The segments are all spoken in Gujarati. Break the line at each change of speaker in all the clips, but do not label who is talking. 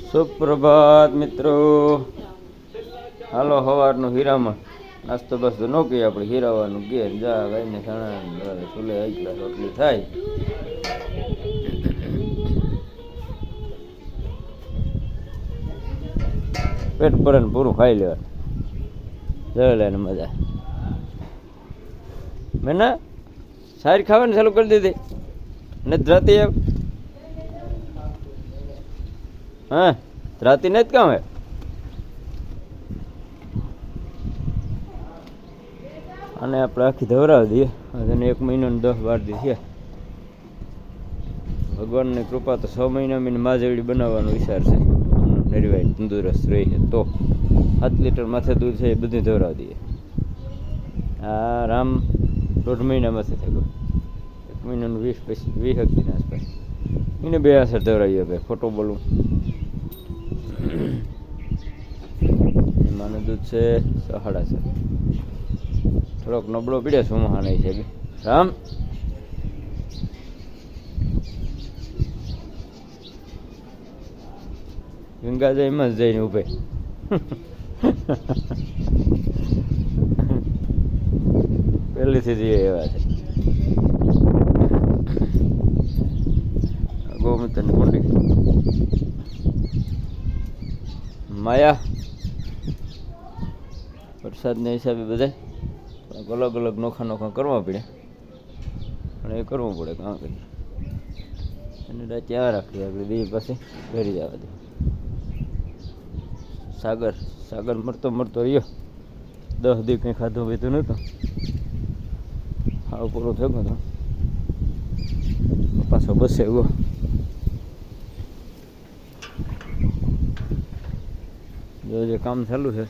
સુપ્રભાત મિત્રો, હાલો સવારનું હીરામાં નાસ્તો બાસ્તો ન કહીએ આપણે, હીરાવાનું ઘેર જા ગાયને છાણા સુલે આટલા રોટલી થાય. પેટ ભરે ને પૂરું ખાઈ લેવાનું, જઈ લે ને મજા. મેં ના સારી ખાવાની ચાલુ કરી દીધી ને ધરાતી એમ. હા ધરાતી નથી કામ હે. અને આપણે આખી ધવરાવી દઈએ. અને 1 મહિનો ને 10-12 દી છે. ભગવાનની કૃપા તો 6 મહિના મેં માજેવડી બનાવવાનો વિચાર છે. નરીવાઈ તંદુરસ્ત રહી છે તો 7 લીટર માથે દૂધ છે એ બધું ધવરાવી દઈએ. આ રામ 1.5 મહિના માથે થઈ ગયો. 1 મહિનાનું 20 દિન આસપાસ એને 2 અસર ધવરાવીએ ભાઈ, ખોટો બોલું. એમાંનું દૂધ છે 6.5. થોડોક નબળો પીડ્યો સુમહા નહીં છે રામ. ગંગા જાય એમાં જ જઈને ઉભે. પહેલીથી જ એવા છે. ગૌમૂત્રની કુંડી માયા વરસાદના હિસાબે બધા અલગ અલગ નોખા કરવા પડે, અને એ કરવું પડે કાં કરીએ. અને ત્યાં રાખીએ આપણે બે પાસે ઘરી જવા દે. સાગર મરતો રહ્યો. 10 દી કંઈ ખાધું પીધું નહોતું, હાવ પૂરો થયો તો પાછો બસે એવો. જો જે કામ ચાલુ છે,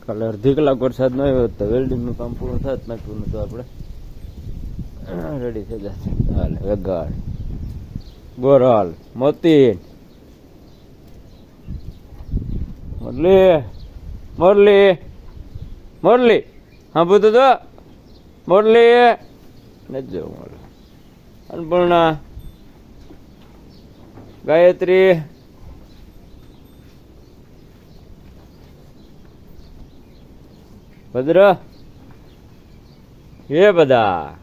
કાલે અડધી કલાક વરસાદ ન આવ્યો તો વેલ્ડિંગનું કામ પૂરું થાત નાખ્યું તો આપણે રેડી થઈ જશે. હાલે વેગાડ ગોરાલ મોતી મોરલી હા બધું તો મોરલી નથી જવું મળે. અન્નપૂર્ણા ગાયત્રી ભદ્ર એ બધા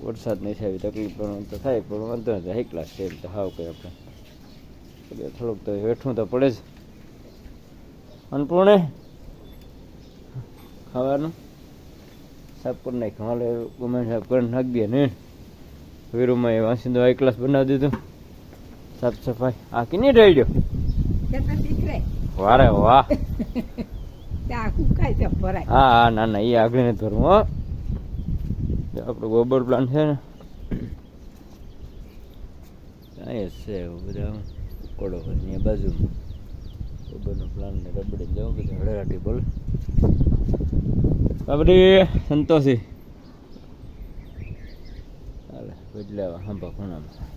વરસાદ નહીં થાય તકલીફ પણ તો થાય, પણ વાંધો નથી. હાઈ ક્લાસ છે એમ તો હાવ કંઈ આપણે થોડુંક તો હેઠું તો પડે જ. અન્નપૂર્ણે ખાવાનું સાફ કરી નાખ્યું. હાલે ગમે સાફ કરી નાખી દે ને. વીરુમાં એ વાંસીને હાઈ ક્લાસ બનાવી દીધું, સાફ સફાઈ. આ કિની રહી ગયો વારે વાહ. હા ના ના એ આગળ નથી ભરવું. હો આપણો ગોબર પ્લાન્ટ છે ને અહીં છે બધા કોડો હોય બાજુમાં. ગોબરનો પ્લાન્ટ ને રબડી જવું બધું હળેરાટી બોલ રબડી સંતોષી. હાલે બદલાવા હાંભા ખૂણામાં